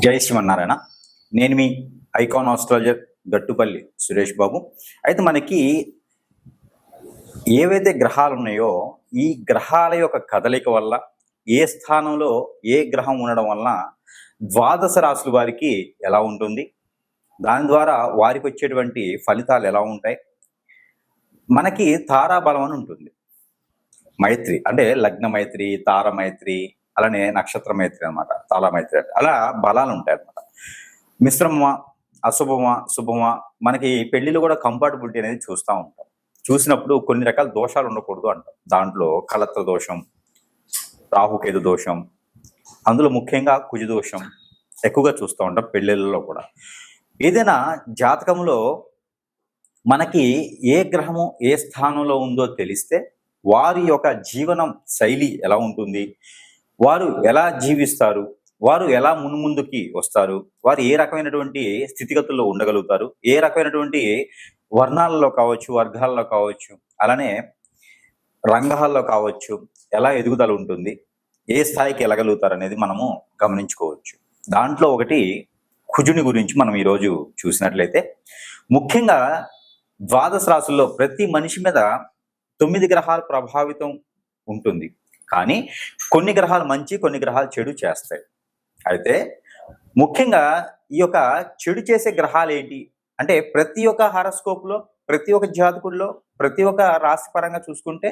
జై శ్రీమన్నారాయణ. నేను మీ icon astrologer Gattupalli Suresh Babu. అయితే మనకి ఏవైతే గ్రహాలు ఉన్నాయో ఈ గ్రహాల యొక్క కదలిక వల్ల ఏ స్థానంలో ఏ గ్రహం ఉండడం వలన ద్వాదశ రాశుల వారికి ఎలా ఉంటుంది, దాని ద్వారా వారికి వచ్చేటువంటి ఫలితాలు ఎలా ఉంటాయి. మనకి తారాబలం అని ఉంటుంది. మైత్రి అంటే లగ్న మైత్రి, తార మైత్రి, అలానే నక్షత్ర మైత్రి అనమాట. తాళ మైత్రి అంటే అలా బలాలు ఉంటాయి అనమాట. మిశ్రమమా, అశుభమా, శుభమా, మనకి పెళ్లిలో కూడా కంపాటబిలిటీ అనేది చూస్తూ ఉంటాం. చూసినప్పుడు కొన్ని రకాల దోషాలు ఉండకూడదు అంటాం. దాంట్లో కలత్ర దోషం, రాహుకేతు దోషం, అందులో ముఖ్యంగా కుజ దోషం ఎక్కువగా చూస్తూ ఉంటాం పెళ్లిళ్ళలో కూడా. ఏదైనా జాతకంలో మనకి ఏ గ్రహము ఏ స్థానంలో ఉందో తెలిస్తే వారి యొక్క జీవనం శైలి ఎలా ఉంటుంది, వారు ఎలా జీవిస్తారు, వారు ఎలా మున్ముందుకి వస్తారు, వారు ఏ రకమైనటువంటి స్థితిగతుల్లో ఉండగలుగుతారు, ఏ రకమైనటువంటి వర్ణాలలో కావచ్చు, వర్గాల్లో కావచ్చు, అలానే రంగాల్లో కావచ్చు, ఎలా ఎదుగుదల ఉంటుంది, ఏ స్థాయికి వెళ్ళగలుగుతారు అనేది మనము గమనించుకోవచ్చు. దాంట్లో ఒకటి కుజుని గురించి మనం ఈరోజు చూసినట్లయితే, ముఖ్యంగా ద్వాదశ రాశుల్లో ప్రతి మనిషి మీద 9 గ్రహాలు ప్రభావితం ఉంటుంది. కానీ కొన్ని గ్రహాలు మంచి, కొన్ని గ్రహాలు చెడు చేస్తాయి. అయితే ముఖ్యంగా ఈ యొక్క చెడు చేసే గ్రహాలు ఏంటి అంటే, ప్రతి ఒక్క హారోస్కోప్లో, ప్రతి ఒక్క జాతకుల్లో, ప్రతి ఒక్క రాశి పరంగా చూసుకుంటే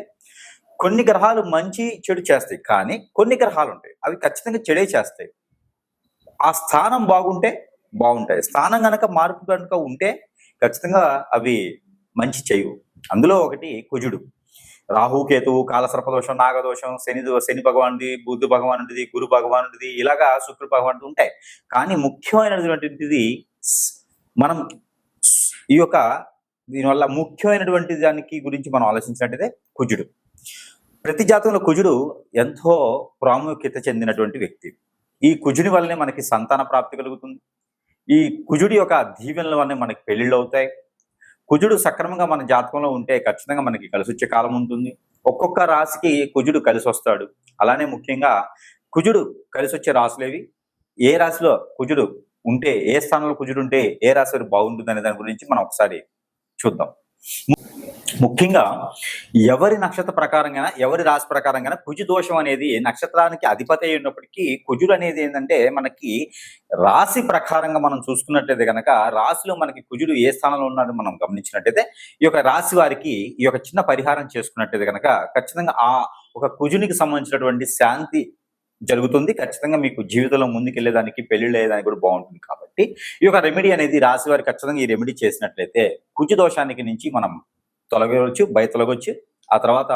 కొన్ని గ్రహాలు మంచి చెడు చేస్తాయి. కానీ కొన్ని గ్రహాలు ఉంటాయి అవి ఖచ్చితంగా చెడే చేస్తాయి. ఆ స్థానం బాగుంటే బాగుంటాయి, స్థానం కనుక మార్పు కనుక ఉంటే ఖచ్చితంగా అవి మంచి చేయవు. అందులో ఒకటి కుజుడు. రాహుకేతువు, కాలసర్పదోషం, నాగదోషం, శని భగవానుడి, బుద్ధ భగవానుడిది, గురు భగవానుడిది, ఇలాగా శుక్ర భగవానుడి ఉంటాయి. కానీ ముఖ్యమైనటువంటిది మనం ఈ యొక్క దీనివల్ల ముఖ్యమైనటువంటి దానికి గురించి మనం ఆలోచించినట్టయితే కుజుడు. ప్రతి జాతకంలో కుజుడు ఎంతో ప్రాముఖ్యత చెందినటువంటి వ్యక్తి. ఈ కుజుని వల్లనే మనకి సంతాన ప్రాప్తి కలుగుతుంది. ఈ కుజుడి యొక్క దీవెనల వల్లనే మనకి పెళ్లిళ్ళు అవుతాయి. కుజుడు సక్రమంగా మన జాతకంలో ఉంటే ఖచ్చితంగా మనకి కలిసి వచ్చే కాలం ఉంటుంది. ఒక్కొక్క రాశికి కుజుడు కలిసి వస్తాడు. అలానే ముఖ్యంగా కుజుడు కలిసి వచ్చే రాశులేవి, ఏ రాశిలో కుజుడు ఉంటే, ఏ స్థానంలో కుజుడు ఉంటే ఏ రాశి వారికి బాగుంటుంది అనే దాని గురించి మనం ఒకసారి చూద్దాం. ముఖ్యంగా ఎవరి నక్షత్ర ప్రకారంగా, ఎవరి రాశి ప్రకారంగా కుజు దోషం అనేది నక్షత్రానికి అధిపతి అయి ఉన్నప్పటికీ కుజుడు అనేది ఏంటంటే మనకి రాశి ప్రకారంగా మనం చూసుకున్నట్లయితే కనుక రాశిలో మనకి కుజుడు ఏ స్థానంలో ఉన్నాడో మనం గమనించినట్టయితే ఈ యొక్క రాశి వారికి ఈ యొక్క చిన్న పరిహారం చేసుకున్నట్టయితే కనుక ఖచ్చితంగా ఆ ఒక కుజునికి సంబంధించినటువంటి శాంతి జరుగుతుంది. ఖచ్చితంగా మీకు జీవితంలో ముందుకెళ్లేదానికి, పెళ్లిళ్ళు అయ్యేదానికి కూడా బాగుంటుంది. కాబట్టి ఈ యొక్క రెమెడీ అనేది రాశి వారికి ఖచ్చితంగా ఈ రెమెడీ చేసినట్లయితే కుజు దోషానికి నుంచి మనం తొలగవచ్చు, తొలగొచ్చు. ఆ తర్వాత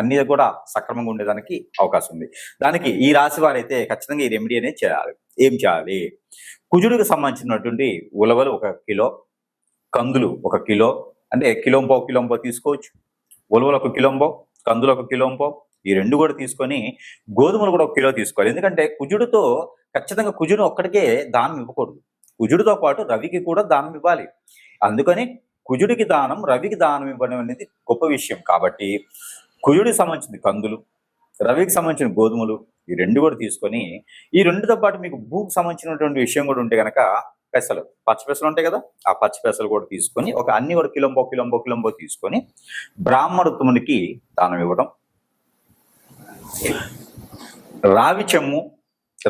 అన్ని కూడా సక్రమంగా ఉండేదానికి అవకాశం ఉంది. దానికి ఈ రాశి వారైతే ఖచ్చితంగా ఈ రెమెడీ అనేది చేయాలి. ఏం చేయాలి? కుజుడికి సంబంధించినటువంటి ఉలవలు 1 కిలో, కందులు 1 కిలో, అంటే కిలోంపో తీసుకోవచ్చు. ఉలవలు 1 కిలోంపో, కందులు 1 కిలోంపో, ఈ 2 కూడా తీసుకొని గోధుమలు కూడా 1 కిలో తీసుకోవాలి. ఎందుకంటే కుజుడితో ఖచ్చితంగా కుజుడు ఒక్కడికే దానం ఇవ్వకూడదు. కుజుడితో పాటు రవికి కూడా దానం ఇవ్వాలి. అందుకని కుజుడికి దానం, రవికి దానం ఇవ్వడం అనేది గొప్ప విషయం. కాబట్టి కుజుడికి సంబంధించిన కందులు, రవికి సంబంధించిన గోధుమలు, ఈ 2 కూడా తీసుకొని, ఈ 2తో పాటు మీకు భూకి సంబంధించినటువంటి విషయం కూడా ఉంటే కనుక పెసలు, పచ్చి పెసలు ఉంటాయి కదా, ఆ పచ్చి పెసలు కూడా తీసుకొని అన్ని కూడా కిలోంపో తీసుకొని బ్రాహ్మణోత్తమునికి దానం ఇవ్వడం. రావి చెమ్ము,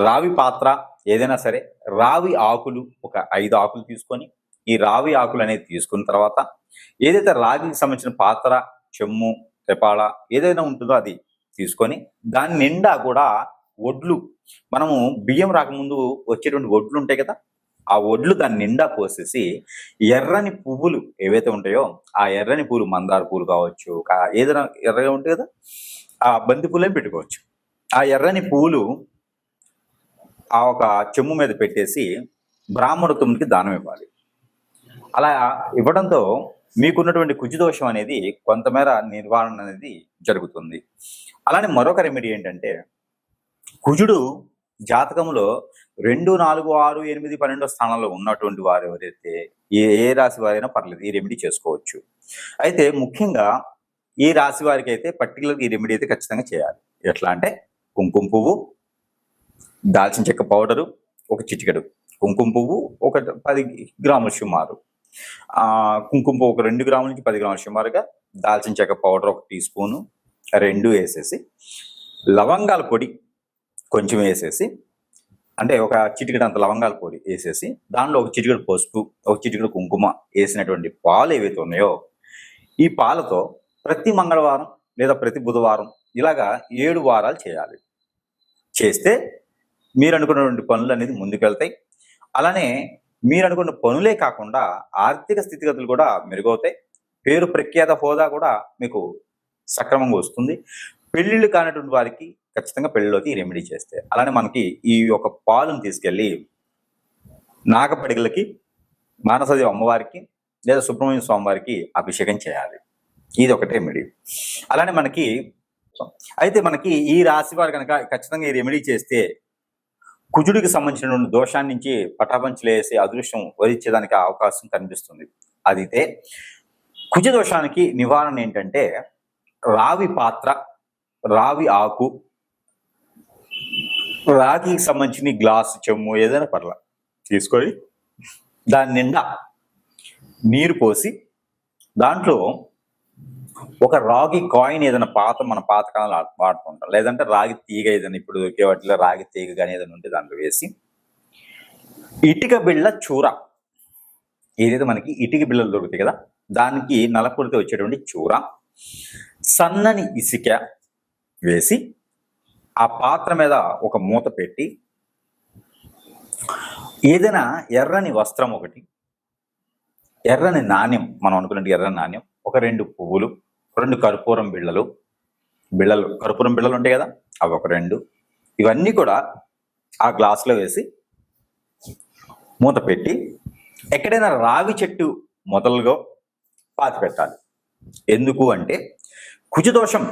రావి పాత్ర ఏదైనా సరే, రావి ఆకులు 5 ఆకులు తీసుకొని, ఈ రావి ఆకులు అనేది తీసుకున్న తర్వాత ఏదైతే రాగికి సంబంధించిన పాత్ర, చెమ్ము, తెపాళ ఏదైనా ఉంటుందో అది తీసుకొని దాని నిండా కూడా వడ్లు, మనము బియ్యం రాకముందు వచ్చేటువంటి వడ్లు ఉంటాయి కదా, ఆ వడ్లు దాని నిండా పోసేసి ఎర్రని పువ్వులు ఏవైతే ఉంటాయో ఆ ఎర్రని పూలు, మందార పూలు కావచ్చు, ఏదైనా ఎర్రగా ఉంటాయి కదా, ఆ బంతి పూలే పెట్టుకోవచ్చు. ఆ ఎర్రని పూలు ఆ ఒక చెమ్ము మీద పెట్టేసి బ్రాహ్మణోత్తమునికి దానం ఇవ్వాలి. అలా ఇవ్వడంతో మీకున్నటువంటి కుజుదోషం అనేది కొంతమేర నివారణ అనేది జరుగుతుంది. అలానే మరొక రెమెడీ ఏంటంటే, కుజుడు జాతకంలో 2, 4, 6, 8, 12 స్థానాల్లో ఉన్నటువంటి వారు ఎవరైతే ఏ రాశి వారైనా పర్లేదు ఈ రెమెడీ చేసుకోవచ్చు. అయితే ముఖ్యంగా ఈ రాశి వారికి అయితే పర్టికులర్గా ఈ రెమెడీ అయితే ఖచ్చితంగా చేయాలి. ఎట్లా అంటే కుంకుమ పువ్వు, దాల్చిన చెక్క పౌడరు, ఒక చిటికెడు, కుంకుమ పువ్వు ఒక 10 గ్రాములు సుమారు, కుంకుమ పువ్వు ఒక 2 గ్రాముల నుంచి 10 గ్రాములు సుమారుగా, దాల్చిన చెక్క పౌడర్ 1 టీ స్పూను 2 వేసేసి, లవంగాల పొడి కొంచెం వేసేసి, అంటే ఒక చిటికెడు అంత లవంగాల పొడి వేసేసి, దానిలో ఒక చిటికెడు పసుపు, ఒక చిటికెడు కుంకుమ వేసినటువంటి పాలు ఏవైతే ఉన్నాయో, ఈ పాలతో ప్రతి మంగళవారం లేదా ప్రతి బుధవారం ఇలాగా 7 వారాలు చేయాలి. చేస్తే మీరు అనుకున్నటువంటి పనులు అనేది ముందుకెళ్తాయి. అలానే మీరు అనుకున్న పనులే కాకుండా ఆర్థిక స్థితిగతులు కూడా మెరుగవుతాయి. పేరు ప్రఖ్యాత హోదా కూడా మీకు సక్రమంగా వస్తుంది. పెళ్ళిళ్ళు కానటువంటి వారికి ఖచ్చితంగా పెళ్ళిలోకి ఈ రెమెడీ చేస్తే, అలానే మనకి ఈ యొక్క పాలును తీసుకెళ్ళి నాగపడిగలకి, మానసదేవి అమ్మవారికి లేదా సుబ్రహ్మణ్య స్వామి వారికి అభిషేకం చేయాలి. ఇది ఒకటి రెమెడీ. అలానే మనకి ఈ రాశి వారు కనుక ఖచ్చితంగా ఈ రెమెడీ చేస్తే కుజుడికి సంబంధించినటువంటి దోషాన్ని నుంచి పటాపంచలేసి అదృష్టం వరించేదానికి అవకాశం కనిపిస్తుంది. అదితే కుజ దోషానికి నివారణ ఏంటంటే రావి పాత్ర, రావి ఆకు, రాగికి సంబంధించిన గ్లాసు, చెమ్ము ఏదైనా పర్ల తీసుకొని దాని నిండా నీరు పోసి, దాంట్లో ఒక రాగి కాయిన్ ఏదైనా మన పాతకాలంలో వాడుతుంటాం, లేదంటే రాగి తీగ ఏదైనా ఇప్పుడు దొరికే వాటిలో రాగి తీగ కానీ ఏదైనా ఉంటే దాంట్లో వేసి, ఇటుక బిళ్ళ చూర ఏదైతే మనకి ఇటుక బిళ్ళలు దొరుకుతాయి కదా, దానికి నలపొడితే వచ్చేటువంటి చూర, సన్నని ఇసుక వేసి ఆ పాత్ర మీద ఒక మూత పెట్టి, ఏదైనా ఎర్రని వస్త్రం ఒకటి, ఎర్రని నాణ్యం, మనం అనుకున్నట్టు ఎర్రని నాణ్యం, ఒక 2 పువ్వులు, 2 కర్పూరం బిళ్ళలు, కర్పూరం బిళ్ళలు ఉంటాయి కదా, అవి ఒక 2, ఇవన్నీ కూడా ఆ గ్లాసులో వేసి మూత పెట్టి ఎక్కడైనా రావి చెట్టు మొదలుగా పాతి పెట్టాలి. ఎందుకు అంటే కుజదోషం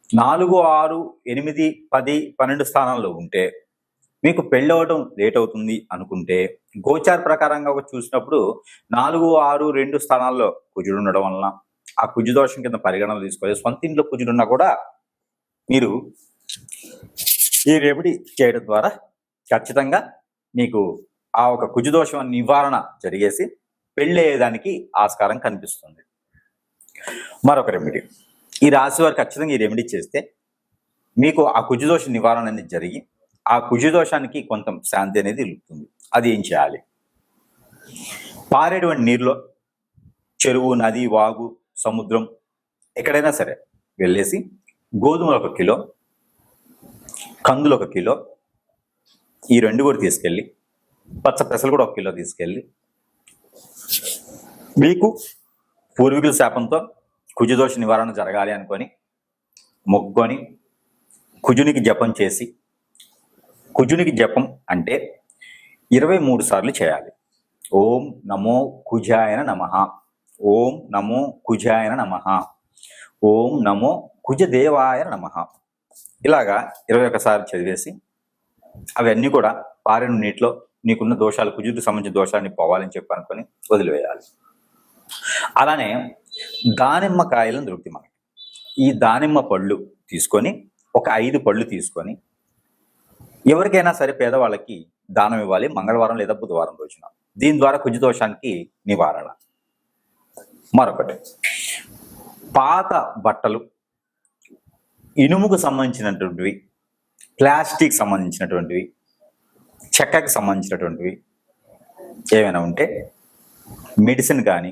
4, 6, 8, 10, 12 స్థానాల్లో ఉంటే మీకు పెళ్ళి అవ్వడం లేట్ అవుతుంది అనుకుంటే, గోచార ప్రకారంగా చూసినప్పుడు 4, 6, 2 స్థానాల్లో కుజుడు ఉండడం వలన ఆ కుజు దోషం కింద పరిగణన తీసుకోవాలి. సొంత ఇంట్లో కుజుడున్నా కూడా మీరు ఈ రెమెడీ చేయడం ద్వారా ఖచ్చితంగా మీకు ఆ ఒక కుజు దోషం నివారణ జరిగేసి పెళ్ళి అయ్యేదానికి ఆస్కారం కనిపిస్తుంది. మరొక రెమెడీ, ఈ రాశి వారు ఖచ్చితంగా ఈ రెమెడీ చేస్తే మీకు ఆ కుజుదోష నివారణ అనేది జరిగి ఆ కుజుదోషానికి కొంత శాంతి అనేది ఇలుపుతుంది. అది ఏం చేయాలి? పారేటువంటి నీరులో, చెరువు, నది, వాగు, సముద్రం ఎక్కడైనా సరే వెళ్ళేసి గోధుమలు 1 కిలో, కందులు 1 కిలో, ఈ 2 కూడా తీసుకెళ్ళి, పచ్చ పెసలు కూడా 1 కిలో తీసుకెళ్ళి, మీకు పూర్వీకుల శాపంతో కుజదోష నివారణ జరగాలి అనుకొని మొక్కుకొని కుజునికి జపం చేసి, కుజునికి జపం అంటే 23 సార్లు చేయాలి. ఓం నమో కుజాయన నమః, ఓం నమో కుజాయన నమః, ఓం నమో కుజదేవాయ నమః, ఇలాగా 21 సార్లు చదివేసి అవన్నీ కూడా పారిన నీటిలో నీకున్న దోషాలు, కుజుడికి సంబంధించిన దోషాన్ని పోవాలని చెప్పి అనుకొని వదిలివేయాలి. అలానే దానిమ్మ కాయలను దొరుకుతాయి మనకి. ఈ దానిమ్మ పళ్ళు తీసుకొని ఒక 5 పళ్ళు తీసుకొని ఎవరికైనా సరే పేదవాళ్ళకి దానం ఇవ్వాలి మంగళవారం లేదా బుధవారం రోజున. దీని ద్వారా కుజదోషానికి నివారణ. మరొకటి, పాత బట్టలు, ఇనుముకు సంబంధించినటువంటివి, ప్లాస్టిక్ సంబంధించినటువంటివి, చెక్కకి సంబంధించినటువంటివి ఏమైనా ఉంటే, మెడిసిన్ కానీ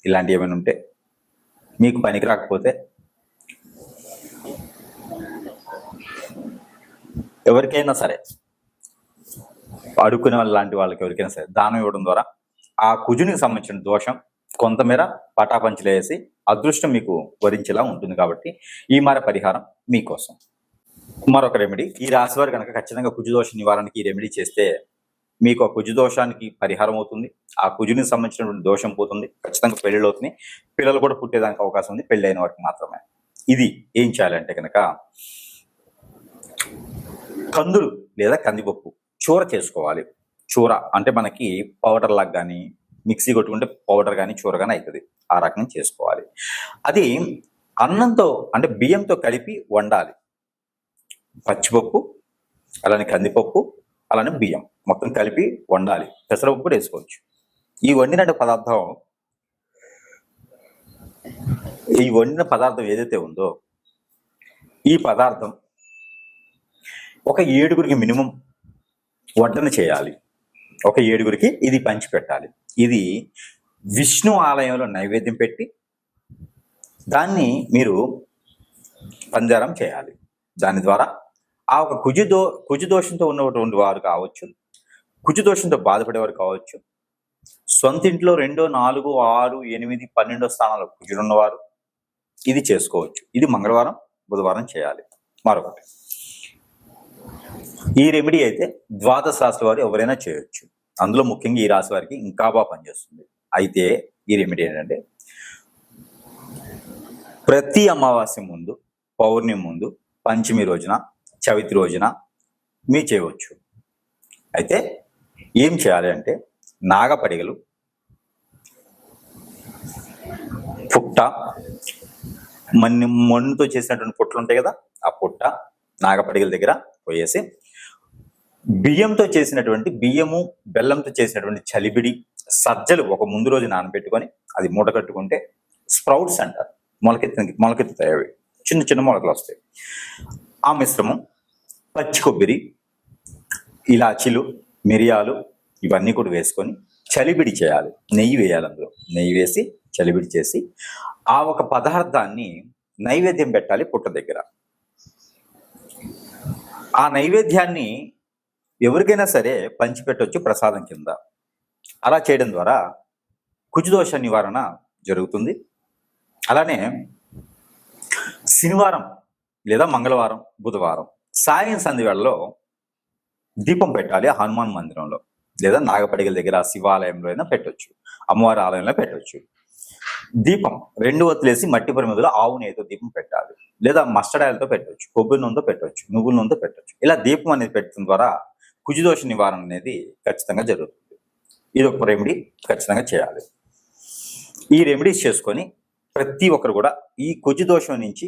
ఇలాంటివి ఏమైనా ఉంటే మీకు పనికి రాకపోతే ఎవరికైనా సరే అడుక్కునే వాళ్ళ లాంటి వాళ్ళకి ఎవరికైనా సరే దానం ఇవ్వడం ద్వారా ఆ కుజునికి సంబంధించిన దోషం కొంతమేర పటాపంచలేసి అదృష్టం మీకు వరించేలా ఉంటుంది. కాబట్టి ఈ మార పరిహారం మీకోసం. మరొక రెమెడీ, ఈ రాశి వారు కనుక ఖచ్చితంగా కుజుదోష నివారణకి ఈ రెమెడీ చేస్తే మీకు ఆ కుజుదోషానికి పరిహారం అవుతుంది. ఆ కుజునికి సంబంధించినటువంటి దోషం పోతుంది. ఖచ్చితంగా పెళ్ళిళ్ళు అవుతుంది. పిల్లలు కూడా పుట్టేదానికి అవకాశం ఉంది, పెళ్ళి అయిన వారికి మాత్రమే. ఇది ఏం చేయాలంటే కనుక కందులు లేదా కందిపప్పు చూర చేసుకోవాలి. చూర అంటే మనకి పౌడర్ లాగా కానీ, మిక్సీ కొట్టుకుంటే పౌడర్ కానీ చూర కానీ అవుతుంది. ఆ రకంగా చేసుకోవాలి. అది అన్నంతో అంటే బియ్యంతో కలిపి వండాలి. పచ్చిపప్పు, అలానే కందిపప్పు, అలానే బియ్యం మొత్తం కలిపి వండాలి. పెసరపప్పు కూడా వేసుకోవచ్చు. ఈ వండిన పదార్థం ఏదైతే ఉందో ఈ పదార్థం ఒక 7గురికి మినిమం వడ్డన చేయాలి. ఒక 7గురికి ఇది పంచి పెట్టాలి. ఇది విష్ణు ఆలయంలో నైవేద్యం పెట్టి దాన్ని మీరు పంజారం చేయాలి. దాని ద్వారా ఆ ఒక కుజుదోషంతో ఉన్నటువంటి వారు కావచ్చు, కుజుదోషంతో బాధపడేవారు కావచ్చు, సొంత ఇంట్లో 2, 4, 6, 8, 12 స్థానాల్లో కుజుడున్నవారు ఇది చేసుకోవచ్చు. ఇది మంగళవారం, బుధవారం చేయాలి. మరొకటి, ఈ రెమెడీ అయితే ద్వాదశ రాశి వారు ఎవరైనా చేయొచ్చు. అందులో ముఖ్యంగా ఈ రాశి వారికి ఇంకా బాగా పనిచేస్తుంది. అయితే ఈ రెమెడీ ఏంటంటే ప్రతి అమావాస్య ముందు, పౌర్ణమి ముందు, పంచమి రోజున, చవితి రోజున మీరు చేయవచ్చు. అయితే ఏం చేయాలి అంటే నాగపడిగలు, పుట్ట, మన్నుతో చేసినటువంటి పుట్టలు ఉంటాయి కదా, ఆ పుట్ట నాగపడిగల దగ్గర పోయేసి బియ్యంతో చేసినటువంటి బియ్యము బెల్లంతో చేసినటువంటి చలిబిడి సజ్జలు ఒక ముందు రోజు నానబెట్టుకొని అది మూట కట్టుకుంటే స్ప్రౌట్స్ అంటారు, మొలకెత్తుతాయి. అవి చిన్న చిన్న మొలకలు వస్తాయి. ఆ మిశ్రమం పచ్చి కొబ్బరి, ఇలాచీలు, మిరియాలు ఇవన్నీ కూడా వేసుకొని చలిబిడి చేయాలి. నెయ్యి వేయాలి. అందులో నెయ్యి వేసి చలిబిడి చేసి ఆ ఒక పదార్థాన్ని నైవేద్యం పెట్టాలి పుట్ట దగ్గర. ఆ నైవేద్యాన్ని ఎవరికైనా సరే పంచిపెట్టవచ్చు ప్రసాదం కింద. అలా చేయడం ద్వారా కుజదోష నివారణ జరుగుతుంది. అలానే శనివారం లేదా మంగళవారం, బుధవారం సాయం సంధ్య వేళలో దీపం పెట్టాలి. హనుమాన్ మందిరంలో లేదా నాగపడిగల దగ్గర శివాలయంలో అయినా పెట్టవచ్చు, అమ్మవారి ఆలయంలో పెట్టవచ్చు. దీపం 2 ఒత్తులేసి మట్టి పరిమితిలో ఆవు నెయ్యితో దీపం పెట్టాలి. లేదా మస్టర్డ్ ఆయిల్తో పెట్టవచ్చు, కొబ్బరి నూనెతో పెట్టవచ్చు, నువ్వుల నూనెతో పెట్టవచ్చు. ఇలా దీపం అనేది పెట్టడం ద్వారా కుజదోష నివారణ అనేది ఖచ్చితంగా జరుగుతుంది. ఇది ఒక రెమెడీ ఖచ్చితంగా చేయాలి. ఈ రెమెడీస్ చేసుకొని ప్రతి ఒక్కరు కూడా ఈ కుజదోషం నుంచి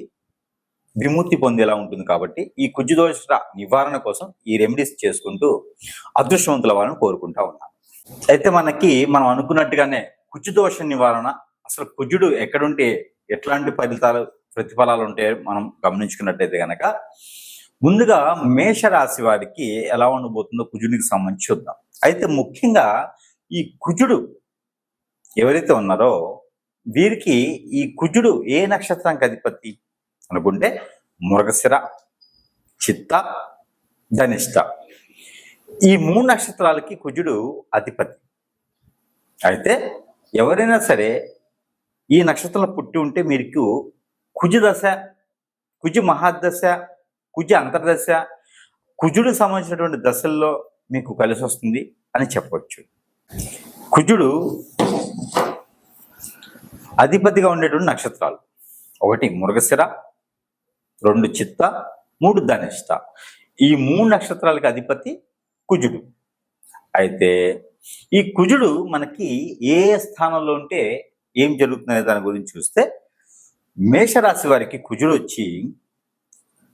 విముక్తి పొందేలా ఉంటుంది. కాబట్టి ఈ కుజదోష నివారణ కోసం ఈ రెమెడీస్ చేసుకుంటూ అదృష్టవంతుల వాళ్ళని కోరుకుంటా ఉన్నాను. అయితే మనం అనుకున్నట్టుగానే కుజదోష నివారణ, అసలు కుజుడు ఎక్కడుంటే ఎట్లాంటి ప్రతిఫలాలు ఉంటే మనం గమనించుకున్నట్టయితే కనుక ముందుగా మేషరాశి వారికి ఎలా ఉండబోతుందో కుజుడికి సంబంధించి చూద్దాం. అయితే ముఖ్యంగా ఈ కుజుడు ఎవరైతే ఉన్నారో వీరికి ఈ కుజుడు ఏ నక్షత్రానికి అధిపతి అనుకుంటే మృగశిర, చిత్త, ధనిష్ట ఈ 3 నక్షత్రాలకి కుజుడు అధిపతి. అయితే ఎవరైనా సరే ఈ నక్షత్రంలో పుట్టి ఉంటే మీకు కుజదశ, కుజ మహాదశ, కుజ అంతర్దశ, కుజుడు సంబంధించినటువంటి దశల్లో మీకు కలిసి వస్తుంది అని చెప్పవచ్చు. కుజుడు అధిపతిగా ఉండేటువంటి నక్షత్రాలు 1 మృగశిర, 2 చిత్త, 3 ధనిష్ట. ఈ 3 నక్షత్రాలకి అధిపతి కుజుడు. అయితే ఈ కుజుడు మనకి ఏ స్థానంలో ఉంటే ఏం జరుగుతుందనే దాని గురించి చూస్తే మేషరాశి వారికి కుజుడు వచ్చి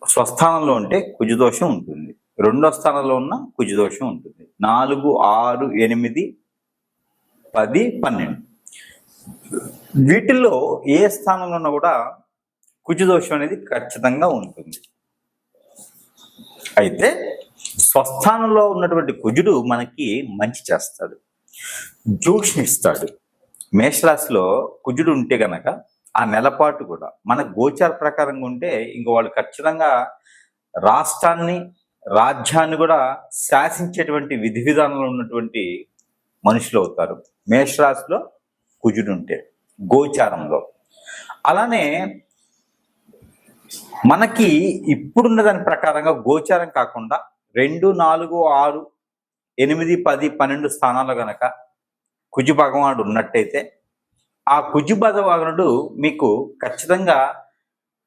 స్వస్థానంలో ఉంటే కుజదోషం ఉంటుంది. 2వ స్థానంలో ఉన్న కుజదోషం ఉంటుంది. 4, 6, 8, 10, 12 వీటిల్లో ఏ స్థానంలో ఉన్నా కూడా కుజదోషం అనేది ఖచ్చితంగా ఉంటుంది. అయితే స్వస్థానంలో ఉన్నటువంటి కుజుడు మనకి మంచి చేస్తాడు, జోష్నిస్తాడు. మేషరాశిలో కుజుడు ఉంటే గనక ఆ నెలపాటు కూడా మన గోచార ప్రకారంగా ఉంటే ఇంక వాళ్ళు ఖచ్చితంగా రాష్ట్రాన్ని, రాజ్యాన్ని కూడా శాసించేటువంటి విధి విధానంలో ఉన్నటువంటి మనుషులు అవుతారు మేషరాశిలో కుజుడు ఉంటే గోచారంలో. అలానే మనకి ఇప్పుడున్న దాని ప్రకారంగా గోచారం కాకుండా 2, 4, 6, 8, 10, 12 స్థానాల్లో గనక కుజు భగవానుడు ఉన్నట్టయితే ఆ కుజు భగవానుడు మీకు ఖచ్చితంగా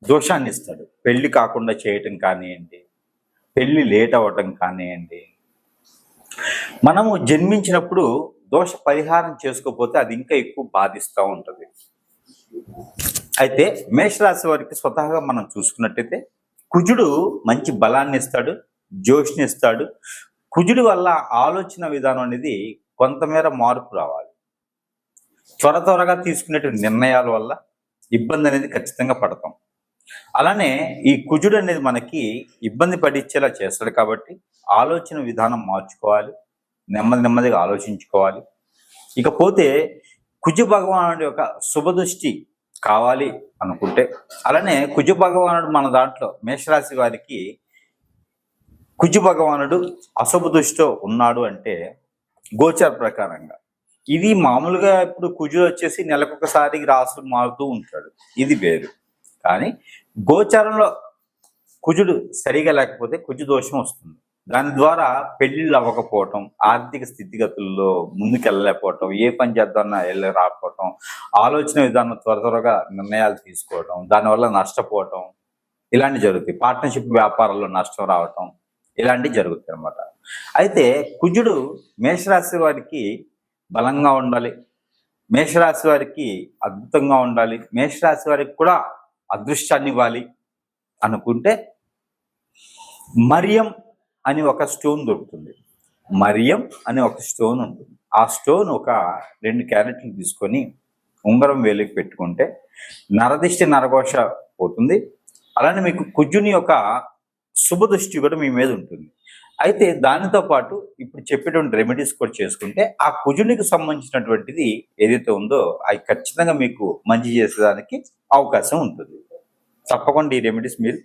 దోషాన్ని ఇస్తాడు. పెళ్లి కాకుండా చేయటం కానివ్వండి, పెళ్లి లేట్ అవ్వటం కానివ్వండి. మనము జన్మించినప్పుడు దోష పరిహారం చేసుకోకపోతే అది ఇంకా ఎక్కువ బాధిస్తూ ఉంటుంది. అయితే మేషరాశి వారికి స్వతహాగా మనం చూసుకున్నట్టయితే కుజుడు మంచి బలాన్ని ఇస్తాడు, జోష్ని ఇస్తాడు. కుజుడి వల్ల ఆలోచన విధానం అనేది కొంతమేర మార్పు రావాలి. త్వరగా తీసుకునేటువంటి నిర్ణయాల వల్ల ఇబ్బంది అనేది ఖచ్చితంగా పడతాం. అలానే ఈ కుజుడు అనేది మనకి ఇబ్బంది పడిచ్చేలా చేస్తాడు కాబట్టి ఆలోచన విధానం మార్చుకోవాలి, నెమ్మదిగా ఆలోచించుకోవాలి. ఇకపోతే కుజ భగవానుడి యొక్క శుభదృష్టి కావాలి అనుకుంటే, అలానే కుజ భగవానుడు మన దాంట్లో మేషరాశి వారికి కుజ భగవానుడు అశుభ దృష్టిలో ఉన్నాడు అంటే గోచర ప్రకారంగా ఇది మామూలుగా ఇప్పుడు కుజుడు వచ్చేసి నెలకొకసారి రాసులు మారుతూ ఉంటాడు, ఇది వేరు. కానీ గోచారంలో కుజుడు సరిగా లేకపోతే కుజు దోషం వస్తుంది. దాని ద్వారా పెళ్లిళ్ళు అవ్వకపోవటం, ఆర్థిక స్థితిగతుల్లో ముందుకెళ్ళలేకపోవటం, ఏ పని చేద్దామన్నా వెళ్ళి రాకపోవటం, ఆలోచన విధానం త్వరగా నిర్ణయాలు తీసుకోవటం, దానివల్ల నష్టపోవటం, ఇలాంటివి జరుగుతాయి. పార్ట్నర్షిప్ వ్యాపారాల్లో నష్టం రావటం, ఇలాంటివి జరుగుతాయి అన్నమాట. అయితే కుజుడు మేషరాశి వారికి బలంగా ఉండాలి, మేషరాశి వారికి అద్భుతంగా ఉండాలి, మేషరాశి వారికి కూడా అదృష్టాన్ని ఇవ్వాలి అనుకుంటే మరియం అని ఒక స్టోన్ దొరుకుతుంది. మరియం అని ఒక స్టోన్ ఉంటుంది. ఆ స్టోన్ ఒక 2 క్యారెట్లు తీసుకొని ఉంగరం వేలికి పెట్టుకుంటే నరదిష్టి నరఘోష పోతుంది. అలానే మీకు కుజుని యొక్క శుభ దృష్టి కూడా మీ మీద ఉంటుంది. అయితే దానితో పాటు ఇప్పుడు చెప్పేటువంటి రెమెడీస్ కూడా చేసుకుంటే ఆ కుజునికి సంబంధించినటువంటిది ఏదైతే ఉందో అది ఖచ్చితంగా మీకు మంచి చేసేదానికి అవకాశం ఉంటుంది. తప్పకుండా ఈ రెమెడీస్ మీరు